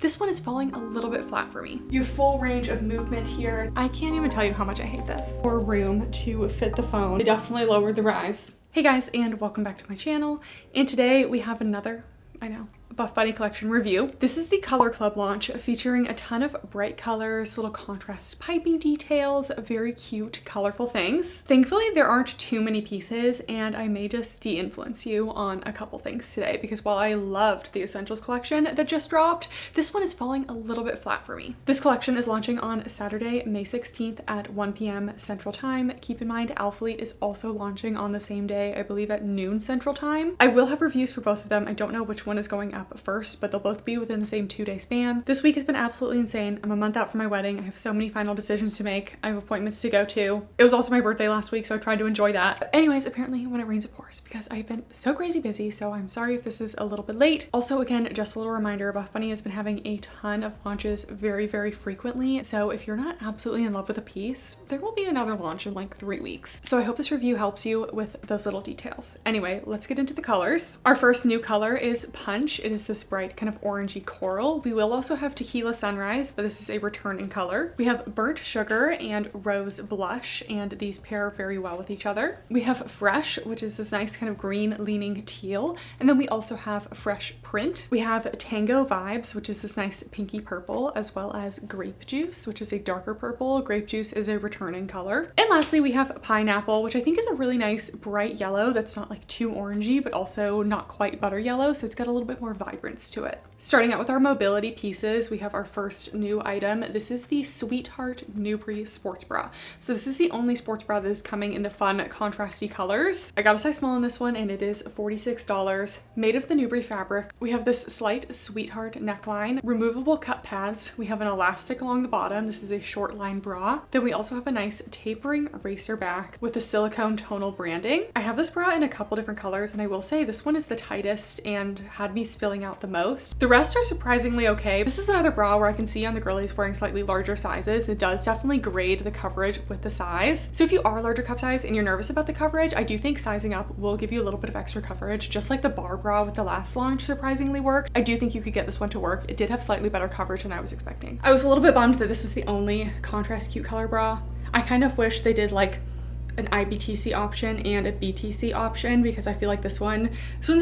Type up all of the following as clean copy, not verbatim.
This one is falling a little bit flat for me. You have full range of movement here. I can't even tell you how much I hate this. More room to fit the phone. It definitely lowered the rise. Hey guys, and welcome back to my channel. And today we have another, Buffbunny collection review. This is the Color Club launch featuring a ton of bright colors, little contrast piping details, very cute, colorful things. Thankfully, there aren't too many pieces, and I may just de-influence you on a couple things today because while I loved the Essentials collection that just dropped, this one is falling a little bit flat for me. This collection is launching on Saturday, May 16th at 1 p.m. Central Time. Keep in mind, Alphalete is also launching on the same day, I believe at noon Central Time. I will have reviews for both of them. I don't know which one is going up first, but they'll both be within the same 2-day span. This week has been absolutely insane. I'm a month out from my wedding. I have so many final decisions to make. I have appointments to go to. It was also my birthday last week, so I tried to enjoy that. But anyways, apparently when it rains it pours because I've been so crazy busy, so I'm sorry if this is a little bit late. Also, again, just a little reminder, Buffbunny has been having a ton of launches very, very frequently, so if you're not absolutely in love with a piece, there will be another launch in like 3 weeks. So I hope this review helps you with those little details. Anyway, let's get into the colors. Our first new color is Punch. It is this bright kind of orangey coral. We will also have Tequila Sunrise, but this is a returning color. We have Burnt Sugar and Rose Blush, and these pair very well with each other. We have Fresh, which is this nice kind of green leaning teal, and then we also have Fresh Print. We have Tango Vibes, which is this nice pinky purple, as well as Grape Juice, which is a darker purple. Grape Juice is a returning color. And lastly, we have Pineapple, which I think is a really nice bright yellow that's not like too orangey, but also not quite butter yellow, so it's got a little bit more vibrance to it. Starting out with our mobility pieces, we have our first new item. This is the Sweetheart Nubre Sports Bra. So this is the only sports bra that is coming in the fun contrasty colors. I got a size small in this one and it is $46. Made of the Nubre fabric. We have this slight Sweetheart neckline, removable cup pads. We have an elastic along the bottom. This is a short line bra. Then we also have a nice tapering racer back with a silicone tonal branding. I have this bra in a couple different colors, and I will say this one is the tightest and had me spilling out the most. The rest are surprisingly okay. This is another bra where I can see on the girlies wearing slightly larger sizes. It does definitely grade the coverage with the size. So if you are larger cup size and you're nervous about the coverage, I do think sizing up will give you a little bit of extra coverage, just like the bar bra with the last launch surprisingly worked. I do think you could get this one to work. It did have slightly better coverage than I was expecting. I was a little bit bummed that this is the only contrast cute color bra. I kind of wish they did like an IBTC option and a BTC option because I feel like this one's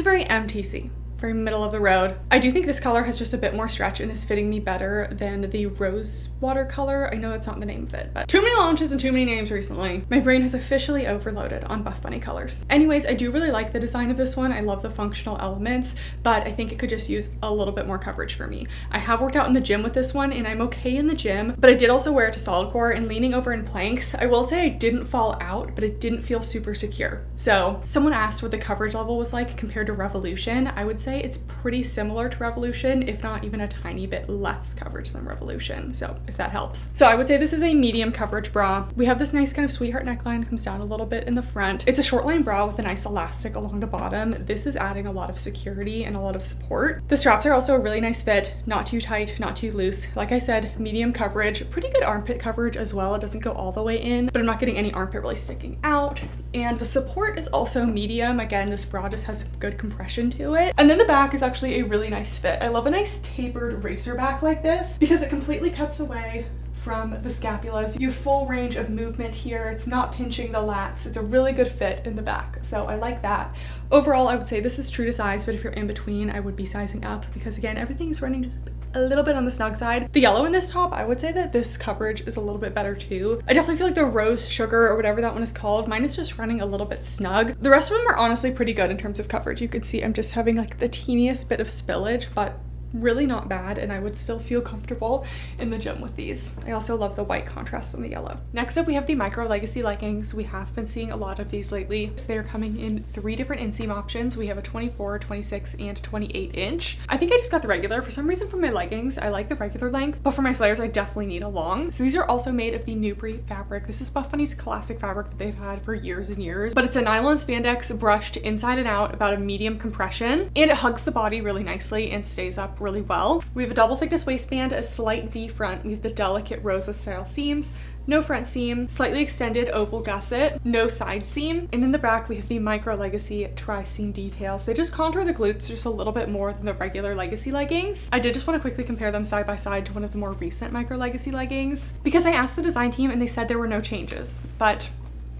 very MTC. Very middle of the road. I do think this color has just a bit more stretch and is fitting me better than the rose water color. I know that's not the name of it, but too many launches and too many names recently. My brain has officially overloaded on Buffbunny colors. Anyways, I do really like the design of this one. I love the functional elements, but I think it could just use a little bit more coverage for me. I have worked out in the gym with this one and I'm okay in the gym, but I did also wear it to solid core and leaning over in planks. I will say I didn't fall out, but it didn't feel super secure. So someone asked what the coverage level was like compared to Revolution. I would say it's pretty similar to Revolution, if not even a tiny bit less coverage than Revolution, so if that helps. So I would say this is a medium coverage bra. We have this nice kind of sweetheart neckline, comes down a little bit in the front. It's a short line bra with a nice elastic along the bottom. This is adding a lot of security and a lot of support. The straps are also a really nice fit, not too tight, not too loose. Like I said, medium coverage, pretty good armpit coverage as well. It doesn't go all the way in, but I'm not getting any armpit really sticking out. And the support is also medium. Again, this bra just has good compression to it. And then the back is actually a really nice fit. I love a nice tapered racer back like this because it completely cuts away from the scapulas. You have full range of movement here. It's not pinching the lats. It's a really good fit in the back, so I like that. Overall, I would say this is true to size, but if you're in between, I would be sizing up because again, everything is running just a little bit on the snug side. The yellow in this top, I would say that this coverage is a little bit better too. I definitely feel like the Rose Sugar or whatever that one is called, mine is just running a little bit snug. The rest of them are honestly pretty good in terms of coverage. You can see I'm just having like the teeniest bit of spillage, but really not bad, and I would still feel comfortable in the gym with these. I also love the white contrast on the yellow. Next up, we have the Micro Legacy leggings. We have been seeing a lot of these lately. So they are coming in 3 different inseam options. We have a 24, 26, and 28 inch. I think I just got the regular. For some reason for my leggings, I like the regular length, but for my flares, I definitely need a long. So these are also made of the Nubre fabric. This is Buffbunny's classic fabric that they've had for years and years, but it's a nylon spandex brushed inside and out, about a medium compression, and it hugs the body really nicely and stays up up really well. We have a double thickness waistband, a slight V front. We have the delicate Rosa style seams, no front seam, slightly extended oval gusset, no side seam. And in the back, we have the Micro Legacy tri-seam details. They just contour the glutes just a little bit more than the regular Legacy leggings. I did just want to quickly compare them side by side to one of the more recent Micro Legacy leggings because I asked the design team and they said there were no changes, but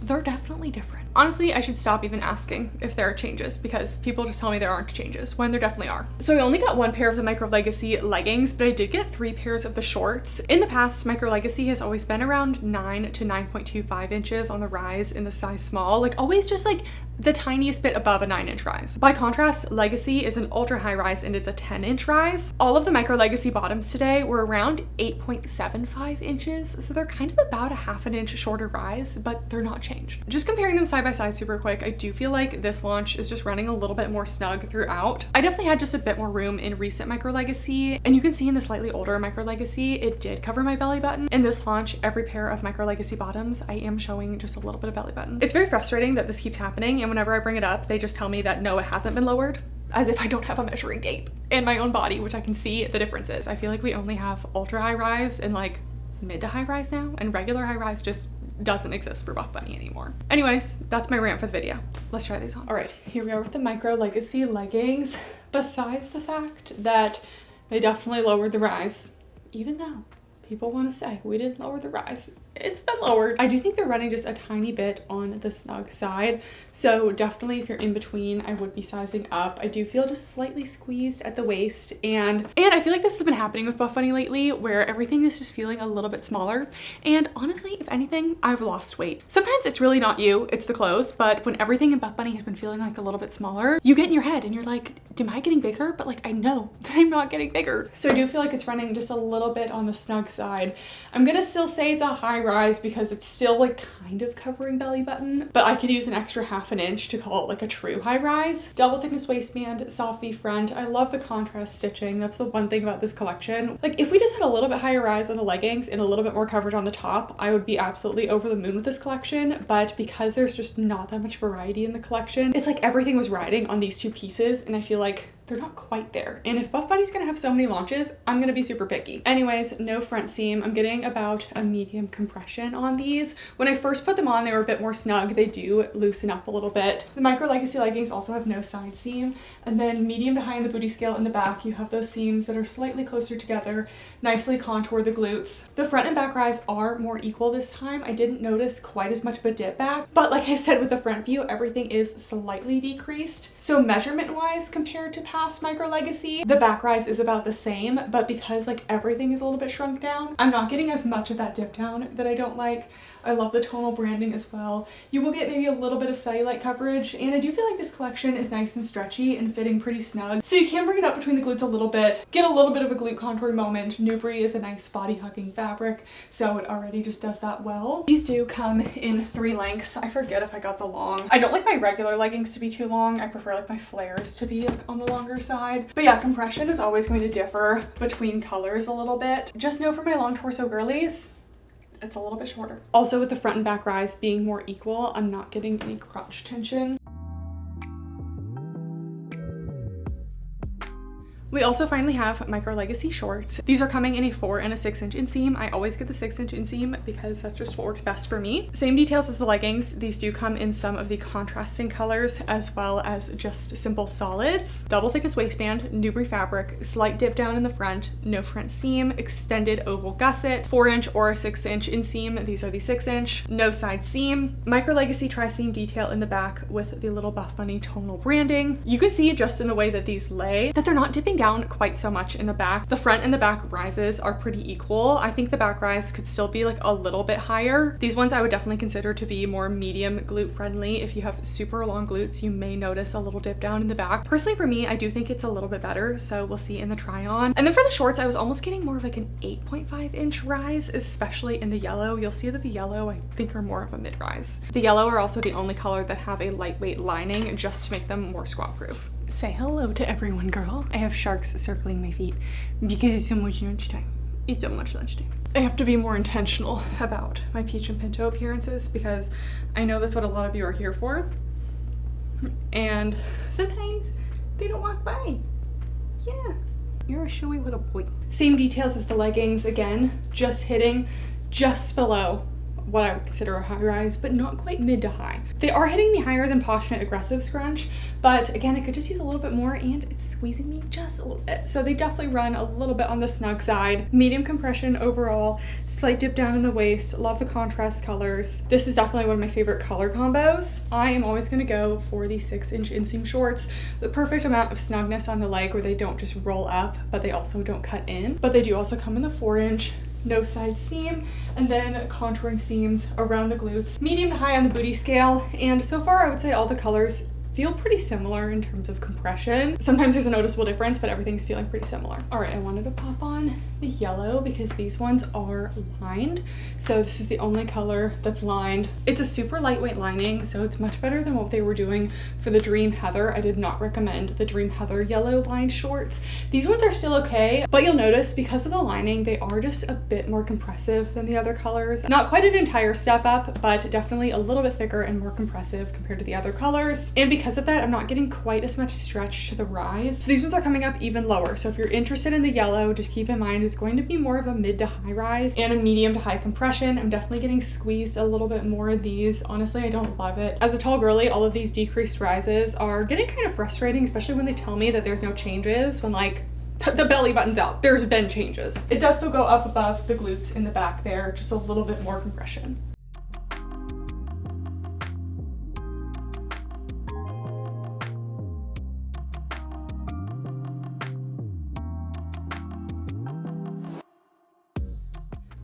they're definitely different. Honestly, I should stop even asking if there are changes because people just tell me there aren't changes when there definitely are. So I only got one pair of the Micro Legacy leggings, but I did get 3 pairs of the shorts. In the past, Micro Legacy has always been around 9 to 9.25 inches on the rise in the size small, like always just like the tiniest bit above a 9-inch rise. By contrast, Legacy is an ultra high rise and it's a 10-inch rise. All of the Micro Legacy bottoms today were around 8.75 inches, so they're kind of about a half an inch shorter rise, but they're not changed. Just comparing them side by side super quick, I do feel like this launch is just running a little bit more snug throughout. I definitely had just a bit more room in recent Micro Legacy, and you can see in the slightly older Micro Legacy, it did cover my belly button. In this launch, every pair of Micro Legacy bottoms, I am showing just a little bit of belly button. It's very frustrating that this keeps happening, and whenever I bring it up, they just tell me that no, it hasn't been lowered, as if I don't have a measuring tape in my own body, which I can see the differences. I feel like we only have ultra high rise and like mid to high rise now, and regular high rise just doesn't exist for Buffbunny anymore. Anyways, that's my rant for the video. Let's try these on. All right, here we are with the Micro Legacy leggings. Besides the fact that they definitely lowered the rise, even though people want to say we didn't lower the rise, it's been lowered. I do think they're running just a tiny bit on the snug side. So definitely if you're in between, I would be sizing up. I do feel just slightly squeezed at the waist. And I feel like this has been happening with Buffbunny lately where everything is just feeling a little bit smaller. And honestly, if anything, I've lost weight. Sometimes it's really not you, it's the clothes. But when everything in Buffbunny has been feeling like a little bit smaller, you get in your head and you're like, am I getting bigger? But like, I know that I'm not getting bigger. So I do feel like it's running just a little bit on the snug side. I'm gonna still say it's a high rise because it's still like kind of covering belly button, but I could use an extra half an inch to call it like a true high rise. Double thickness waistband, soft V front. I love the contrast stitching. That's the one thing about this collection. Like if we just had a little bit higher rise on the leggings and a little bit more coverage on the top, I would be absolutely over the moon with this collection. But because there's just not that much variety in the collection, it's like everything was riding on these two pieces, and I feel like they're not quite there. And if Buffbunny's gonna have so many launches, I'm gonna be super picky. Anyways, no front seam. I'm getting about a medium compression on these. When I first put them on, they were a bit more snug. They do loosen up a little bit. The Micro Legacy leggings also have no side seam. And then medium to high in the booty scale in the back, you have those seams that are slightly closer together, nicely contour the glutes. The front and back rise are more equal this time. I didn't notice quite as much of a dip back, but like I said with the front view, everything is slightly decreased. So measurement wise, compared to past Micro Legacy, the back rise is about the same, but because like everything is a little bit shrunk down, I'm not getting as much of that dip down that I don't like. I love the tonal branding as well. You will get maybe a little bit of cellulite coverage, and I do feel like this collection is nice and stretchy and fitting pretty snug. So you can bring it up between the glutes a little bit, get a little bit of a glute contour moment. Nubre is a nice body hugging fabric, so it already just does that well. These do come in 3 lengths. I forget if I got the long. I don't like my regular leggings to be too long. I prefer like my flares to be like on the longer side. But yeah, compression is always going to differ between colors a little bit. Just know for my long torso girlies, it's a little bit shorter. Also with the front and back rise being more equal, I'm not getting any crotch tension. We also finally have Micro Legacy shorts. These are coming in a 4 and a 6-inch inseam. I always get the 6-inch inseam because that's just what works best for me. Same details as the leggings. These do come in some of the contrasting colors as well as just simple solids. Double thickness waistband, nubre fabric, slight dip down in the front, no front seam, extended oval gusset, 4-inch or a 6-inch inseam. These are the 6-inch, no side seam. Micro Legacy tri-seam detail in the back with the little Buffbunny tonal branding. You can see just in the way that these lay that they're not dipping down quite so much in the back. The front and the back rises are pretty equal. I think the back rise could still be like a little bit higher. These ones I would definitely consider to be more medium glute friendly. If you have super long glutes, you may notice a little dip down in the back. Personally for me, I do think it's a little bit better, so we'll see in the try on. And then for the shorts, I was almost getting more of like an 8.5-inch rise, especially in the yellow. You'll see that the yellow I think are more of a mid rise. The yellow are also the only color that have a lightweight lining just to make them more squat proof. Say hello to everyone, girl. I have sharks circling my feet because it's so much lunchtime. It's so much lunchtime. I have to be more intentional about my peach and pinto appearances because I know that's what a lot of you are here for. And sometimes they don't walk by. Yeah. You're a showy little boy. Same details as the leggings. Again, just hitting just below what I would consider a high rise, but not quite mid to high. They are hitting me higher than Passionate Aggressive Scrunch, but again, I could just use a little bit more and it's squeezing me just a little bit. So they definitely run a little bit on the snug side. Medium compression overall, slight dip down in the waist. Love the contrast colors. This is definitely one of my favorite color combos. I am always gonna go for the 6-inch inseam shorts. The perfect amount of snugness on the leg where they don't just roll up, but they also don't cut in. But they do also come in the 4-inch. No side seam, and then contouring seams around the glutes. Medium to high on the booty scale, and so far I would say all the colors feel pretty similar in terms of compression. Sometimes there's a noticeable difference, but everything's feeling pretty similar. All right, I wanted to pop on the yellow because these ones are lined. So this is the only color that's lined. It's a super lightweight lining, so it's much better than what they were doing for the Dream Heather. I did not recommend the Dream Heather yellow lined shorts. These ones are still okay, but you'll notice because of the lining, they are just a bit more compressive than the other colors. Not quite an entire step up, but definitely a little bit thicker and more compressive compared to the other colors. And because of that, I'm not getting quite as much stretch to the rise. So these ones are coming up even lower. So if you're interested in the yellow, just keep in mind it's going to be more of a mid to high rise and a medium to high compression. I'm definitely getting squeezed a little bit more of these. Honestly, I don't love it. As a tall girly, all of these decreased rises are getting kind of frustrating, especially when they tell me that there's no changes when like the belly button's out. There's been changes. It does still go up above the glutes in the back there, just a little bit more compression.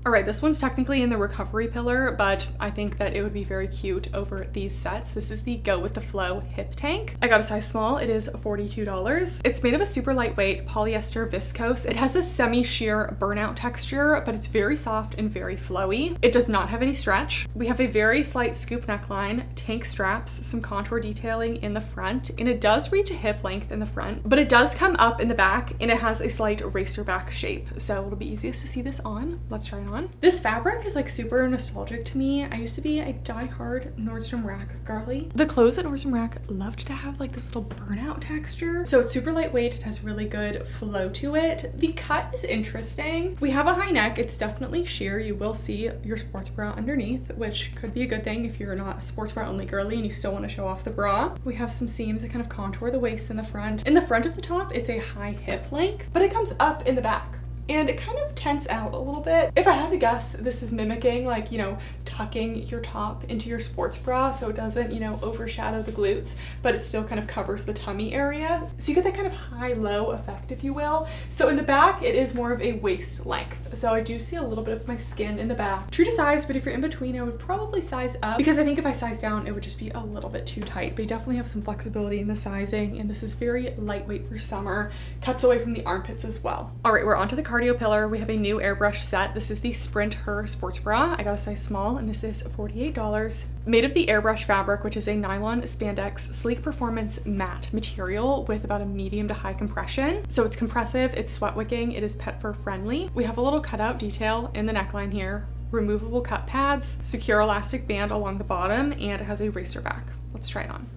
All right, this one's technically in the recovery pillar, but I think that it would be very cute over these sets. This is the Go With The Flow hip tank. I got a size small. It is $42. It's made of a super lightweight polyester viscose. It has a semi-sheer burnout texture, but it's very soft and very flowy. It does not have any stretch. We have a very slight scoop neckline, tank straps, some contour detailing in the front, and it does reach a hip length in the front, but it does come up in the back, and it has a slight racer back shape. So it'll be easiest to see this on. Let's try it on. This fabric is like super nostalgic to me. I used to be a die-hard Nordstrom Rack girly. The clothes at Nordstrom Rack loved to have like this little burnout texture. So it's super lightweight. It has really good flow to it. The cut is interesting. We have a high neck. It's definitely sheer. You will see your sports bra underneath, which could be a good thing if you're not a sports bra only girly and you still want to show off the bra. We have some seams that kind of contour the waist in the front. In the front of the top, it's a high hip length, but it comes up in the back. And it kind of tents out a little bit. If I had to guess, this is mimicking like, you know, tucking your top into your sports bra so it doesn't, you know, overshadow the glutes, but it still kind of covers the tummy area. So you get that kind of high-low effect, if you will. So in the back, it is more of a waist length. So I do see a little bit of my skin in the back. True to size, but if you're in between, I would probably size up because I think if I size down, it would just be a little bit too tight, but you definitely have some flexibility in the sizing. And this is very lightweight for summer. Cuts away from the armpits as well. All right, we're onto the cardio pillar. We have a new airbrush set. This is the Sprint Her sports bra. I got a size small and this is $48. Made of the airbrush fabric, which is a nylon spandex sleek performance matte material with about a medium to high compression. So it's compressive, it's sweat wicking, it is pet fur friendly. We have a little cutout detail in the neckline here, removable cut pads, secure elastic band along the bottom, and it has a racer back. Let's try it on.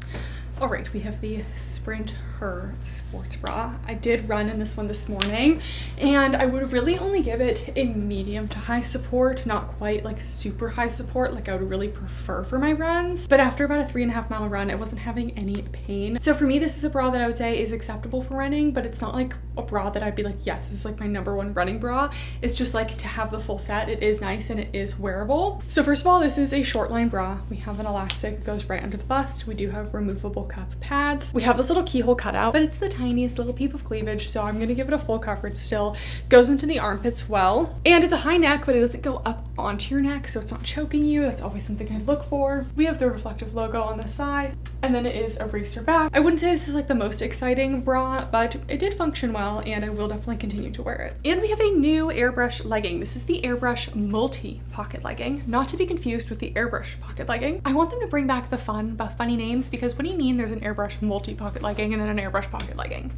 All right, we have the Sprint Her sports bra. I did run in this one this morning, and I would really only give it a medium to high support, not quite like super high support like I would really prefer for my runs. But after about a 3.5 mile run, I wasn't having any pain. So for me, this is a bra that I would say is acceptable for running, but it's not like a bra that I'd be like, yes, this is like my #1 running bra. It's just like to have the full set. It is nice and it is wearable. So first of all, this is a short line bra. We have an elastic that goes right under the bust. We do have removable cup pads. We have this little keyhole cutout, but it's the tiniest little peep of cleavage, so I'm gonna give it a full coverage still. Goes into the armpits well. And it's a high neck, but it doesn't go up onto your neck, so it's not choking you. That's always something I look for. We have the reflective logo on the side, and then it is a racer back. I wouldn't say this is like the most exciting bra, but it did function well, and I will definitely continue to wear it. And we have a new airbrush legging. This is the Airbrush multi-pocket legging, not to be confused with the Airbrush pocket legging. I want them to bring back the fun Buffbunny names, because what do you mean there's an Airbrush multi-pocket legging and then an Airbrush pocket legging?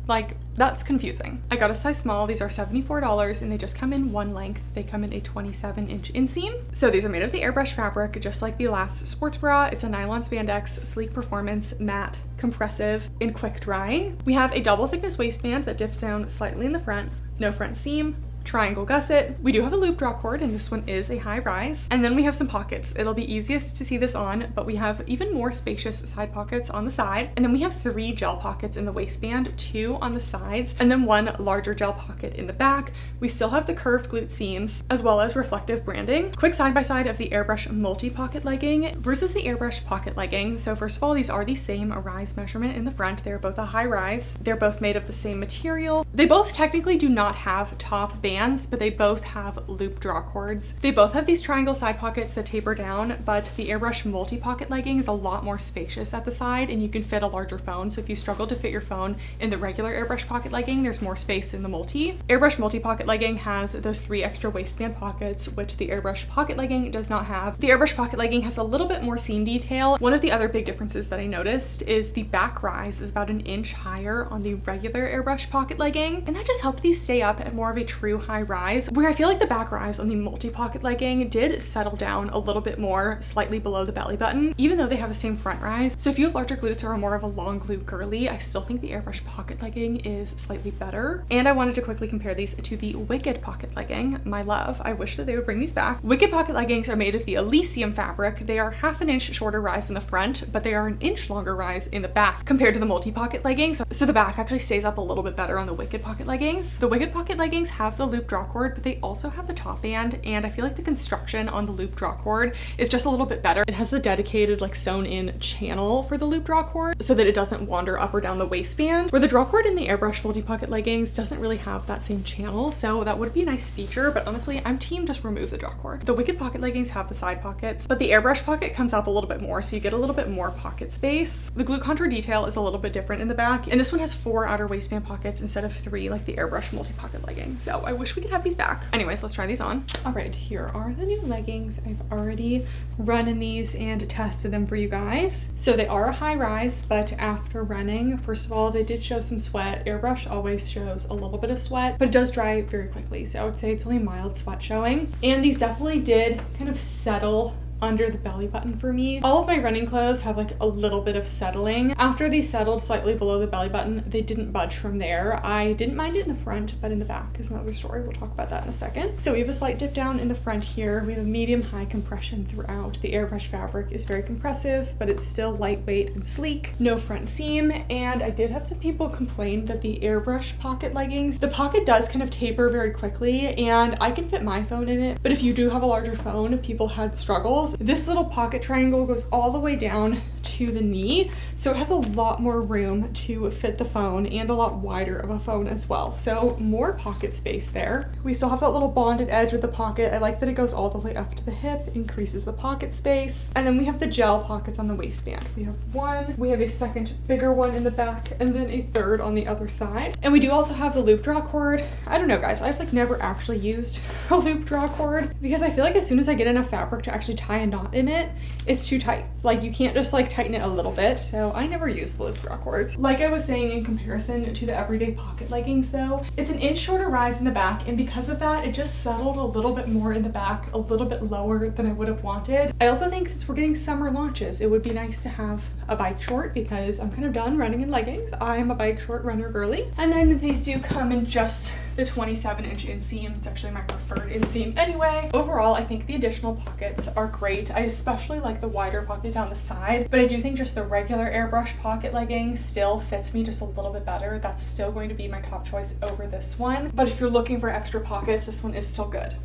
Like, that's confusing. I got a size small. These are $74 and they just come in one length. They come in a 27-inch inseam. So these are made of the Airbrush fabric, just like the last sports bra. It's a nylon spandex, sleek performance, matte, compressive, and quick drying. We have a double thickness waistband that dips down slightly in the front, no front seam, triangle gusset. We do have a loop draw cord and this one is a high rise. And then we have some pockets. It'll be easiest to see this on, but we have even more spacious side pockets on the side. And then we have 3 gel pockets in the waistband, 2 on the sides, and then 1 larger gel pocket in the back. We still have the curved glute seams as well as reflective branding. Quick side by side of the Airbrush multi-pocket legging versus the Airbrush pocket legging. So first of all, these are the same rise measurement in the front. They're both a high rise. They're both made of the same material. They both technically do not have top bands, but they both have loop draw cords. They both have these triangle side pockets that taper down, but the Airbrush multi-pocket legging is a lot more spacious at the side and you can fit a larger phone. So if you struggle to fit your phone in the regular Airbrush pocket legging, there's more space in the multi. Airbrush multi-pocket legging has those 3 extra waistband pockets, which the Airbrush pocket legging does not have. The Airbrush pocket legging has a little bit more seam detail. One of the other big differences that I noticed is the back rise is about 1 inch higher on the regular Airbrush pocket legging, and that just helped these stay up at more of a true high rise, where I feel like the back rise on the multi-pocket legging did settle down a little bit more, slightly below the belly button, even though they have the same front rise. So if you have larger glutes or are more of a long glute girly, I still think the Airbrush pocket legging is slightly better. And I wanted to quickly compare these to the Wicked pocket legging, my love. I wish that they would bring these back. Wicked pocket leggings are made of the Inseam fabric. They are 1/2 inch shorter rise in the front, but they are 1 inch longer rise in the back compared to the multi-pocket leggings. So the back actually stays up a little bit better on the Wicked pocket leggings. The Wicked pocket leggings have the loop draw cord, but they also have the top band, and I feel like the construction on the loop draw cord is just a little bit better. It has the dedicated like sewn in channel for the loop draw cord so that it doesn't wander up or down the waistband, where the draw cord in the Airbrush multi-pocket leggings doesn't really have that same channel. So that would be a nice feature, but honestly, I'm team just remove the draw cord. The Wicked pocket leggings have the side pockets, but the Airbrush pocket comes up a little bit more, so you get a little bit more pocket space. The glute contour detail is a little bit different in the back, and this one has 4 outer waistband pockets instead of 3 like the Airbrush multi-pocket legging. So I wish we could have these back. Anyways, let's try these on. All right, here are the new leggings. I've already run in these and tested them for you guys. So they are a high rise, but after running, first of all, they did show some sweat. Airbrush always shows a little bit of sweat, but it does dry very quickly. So I would say it's only mild sweat showing. And these definitely did kind of settle under the belly button for me. All of my running clothes have like a little bit of settling. After they settled slightly below the belly button, they didn't budge from there. I didn't mind it in the front, but in the back is another story. We'll talk about that in a second. So we have a slight dip down in the front here. We have a medium-high compression throughout. The Airbrush fabric is very compressive, but it's still lightweight and sleek. No front seam, and I did have some people complain that the Airbrush pocket leggings, the pocket does kind of taper very quickly, and I can fit my phone in it, but if you do have a larger phone, people had struggles. This little pocket triangle goes all the way down to the knee, so it has a lot more room to fit the phone and a lot wider of a phone as well. So more pocket space there. We still have that little bonded edge with the pocket. I like that it goes all the way up to the hip, increases the pocket space. And then we have the gel pockets on the waistband. We have 1, we have a second bigger one in the back, and then a third on the other side. And we do also have the loop draw cord. I don't know, guys, I've like never actually used a loop draw cord because I feel like as soon as I get enough fabric to actually tie a knot in it, it's too tight. Like you can't just like tighten it a little bit, so I never use the loop draw cords. Like I was saying, in comparison to the everyday pocket leggings though, it's 1 inch shorter rise in the back, and because of that, it just settled a little bit more in the back, a little bit lower than I would have wanted. I also think since we're getting summer launches, it would be nice to have a bike short because I'm kind of done running in leggings. I'm a bike short runner girly. And then these do come in just the 27-inch inseam. It's actually my preferred inseam anyway. Overall, I think the additional pockets are great. I especially like the wider pocket down the side, but I do think just the regular Airbrush pocket legging still fits me just a little bit better. That's still going to be my top choice over this one. But if you're looking for extra pockets, this one is still good.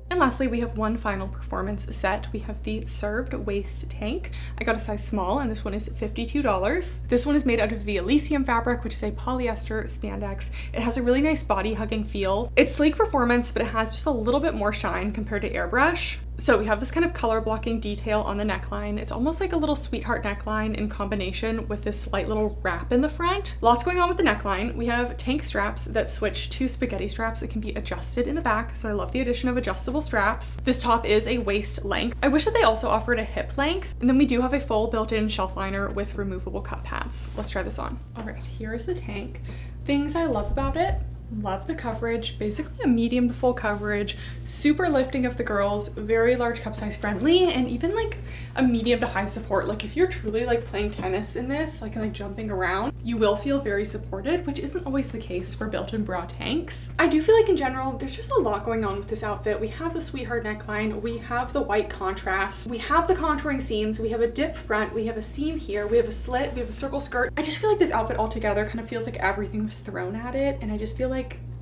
And lastly, we have one final performance set. We have the served waist tank. I got a size small, and this one is $52. This one is made out of the Inseam fabric, which is a polyester spandex. It has a really nice body hugging feel. It's sleek performance, but it has just a little bit more shine compared to Airbrush. So we have this kind of color blocking detail on the neckline. It's almost like a little sweetheart neckline in combination with this slight little wrap in the front. Lots going on with the neckline. We have tank straps that switch to spaghetti straps that can be adjusted in the back. So I love the addition of adjustable straps. This top is a waist length. I wish that they also offered a hip length. And then we do have a full built-in shelf liner with removable cup pads. Let's try this on. All right, here is the tank. Things I love about it. Love the coverage, basically a medium to full coverage, super lifting of the girls, very large cup size friendly, and even like a medium to high support. Like if you're truly like playing tennis in this, like jumping around, you will feel very supported, which isn't always the case for built-in bra tanks. I do feel like in general, there's just a lot going on with this outfit. We have the sweetheart neckline, we have the white contrast, we have the contouring seams, we have a dip front, we have a seam here, we have a slit, we have a circle skirt. I just feel like this outfit altogether kind of feels like everything was thrown at it, and I just feel like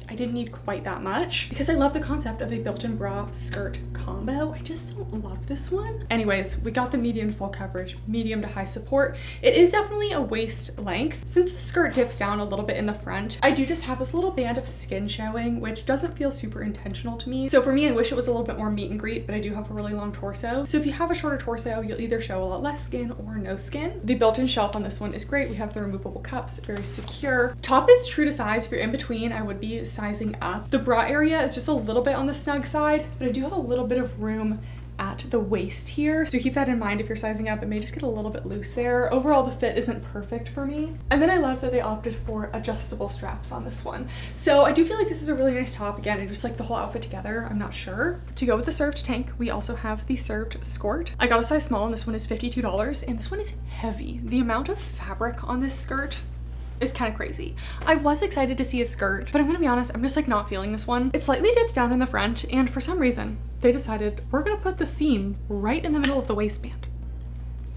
I didn't need quite that much because I love the concept of a built-in bra skirt combo. I just don't love this one. Anyways, we got the medium to full coverage, medium to high support. It is definitely a waist length. Since the skirt dips down a little bit in the front, I do just have this little band of skin showing, which doesn't feel super intentional to me. So for me, I wish it was a little bit more meet and greet, but I do have a really long torso. So if you have a shorter torso, you'll either show a lot less skin or no skin. The built-in shelf on this one is great. We have the removable cups, very secure. Top is true to size. If you're in between, I would be sizing up. The bra area is just a little bit on the snug side, but I do have a little bit of room at the waist here. So keep that in mind if you're sizing up. It may just get a little bit loose there. Overall, the fit isn't perfect for me. And then I love that they opted for adjustable straps on this one. So I do feel like this is a really nice top. Again, I just like the whole outfit together. I'm not sure. To go with the served tank, we also have the served skort. I got a size small and this one is $52 and this one is heavy. The amount of fabric on this skirt is kind of crazy. I was excited to see a skirt, but I'm gonna be honest, I'm just like not feeling this one. It slightly dips down in the front, and for some reason, they decided we're gonna put the seam right in the middle of the waistband.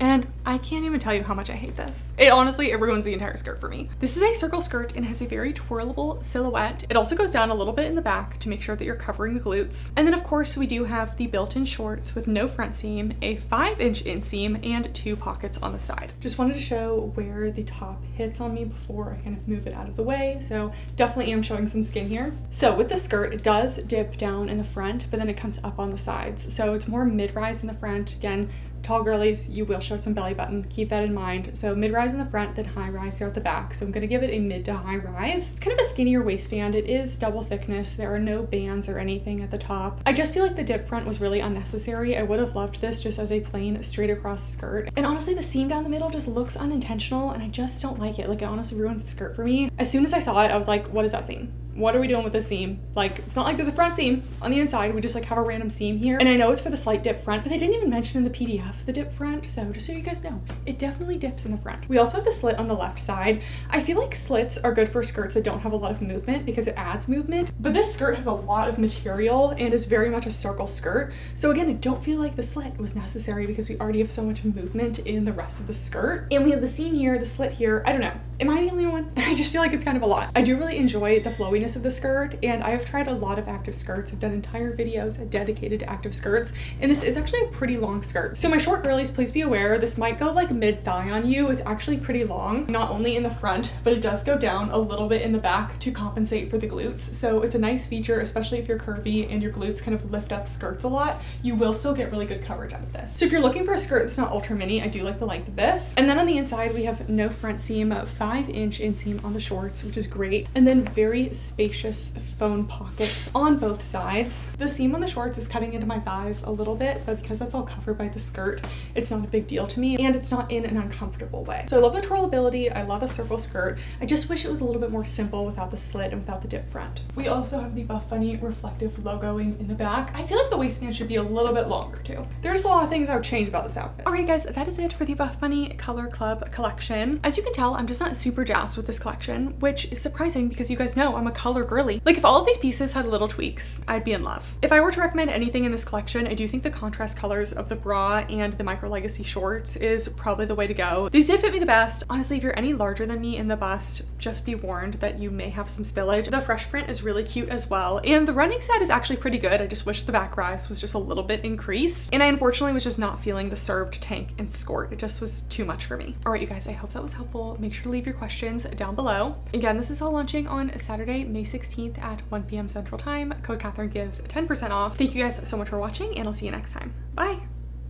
And I can't even tell you how much I hate this. It ruins the entire skirt for me. This is a circle skirt and has a very twirlable silhouette. It also goes down a little bit in the back to make sure that you're covering the glutes. And then of course we do have the built-in shorts with no front seam, a 5-inch inseam, and 2 pockets on the side. Just wanted to show where the top hits on me before I kind of move it out of the way. So definitely am showing some skin here. So with the skirt, it does dip down in the front, but then it comes up on the sides. So it's more mid-rise in the front. Again, tall girlies, you will show some belly button. Keep that in mind. So mid-rise in the front, then high-rise here at the back. So I'm going to give it a mid to high-rise. It's kind of a skinnier waistband. It is double thickness. There are no bands or anything at the top. I just feel like the dip front was really unnecessary. I would have loved this just as a plain straight across skirt. And honestly, the seam down the middle just looks unintentional and I just don't like it. Like, it honestly ruins the skirt for me. As soon as I saw it, I was like, what is that seam? What are we doing with this seam? Like, it's not like there's a front seam on the inside. We just like have a random seam here. And I know it's for the slight dip front, but they didn't even mention in the PDF the dip front. So just so you guys know, it definitely dips in the front. We also have the slit on the left side. I feel like slits are good for skirts that don't have a lot of movement because it adds movement, but this skirt has a lot of material and is very much a circle skirt. So again, I don't feel like the slit was necessary because we already have so much movement in the rest of the skirt. And we have the seam here, the slit here. I don't know. Am I the only one? I just feel like it's kind of a lot. I do really enjoy the flowiness of the skirt, and I have tried a lot of active skirts. I've done entire videos dedicated to active skirts, and this is actually a pretty long skirt. So my short girlies, please be aware, this might go like mid-thigh on you. It's actually pretty long, not only in the front, but it does go down a little bit in the back to compensate for the glutes. So it's a nice feature, especially if you're curvy and your glutes kind of lift up skirts a lot. You will still get really good coverage out of this. So if you're looking for a skirt that's not ultra mini, I do like the length of this. And then on the inside, we have no front seam, 5-inch inseam on the shorts, which is great. And then very spacious phone pockets on both sides. The seam on the shorts is cutting into my thighs a little bit, but because that's all covered by the skirt, it's not a big deal to me, and it's not in an uncomfortable way. So I love the twirlability. I love a circle skirt. I just wish it was a little bit more simple without the slit and without the dip front. We also have the Buffbunny reflective logoing in the back. I feel like the waistband should be a little bit longer too. There's a lot of things I would change about this outfit. All right, guys, that is it for the Buffbunny Color Club collection. As you can tell, I'm just not super jazzed with this collection, which is surprising because you guys know I'm a color girly. Like, if all of these pieces had little tweaks, I'd be in love. If I were to recommend anything in this collection, I do think the contrast colors of the bra and the Micro Legacy shorts is probably the way to go. These did fit me the best. Honestly, if you're any larger than me in the bust, just be warned that you may have some spillage. The fresh print is really cute as well, and the running set is actually pretty good. I just wish the back rise was just a little bit increased, and I unfortunately was just not feeling the served tank and skort. It just was too much for me. All right, you guys, I hope that was helpful. Make sure to leave your your questions down below. Again, this is all launching on Saturday, May 16th at 1 p.m. Central Time. Code Kathryn gives 10% off. Thank you guys so much for watching, and I'll see you next time. Bye!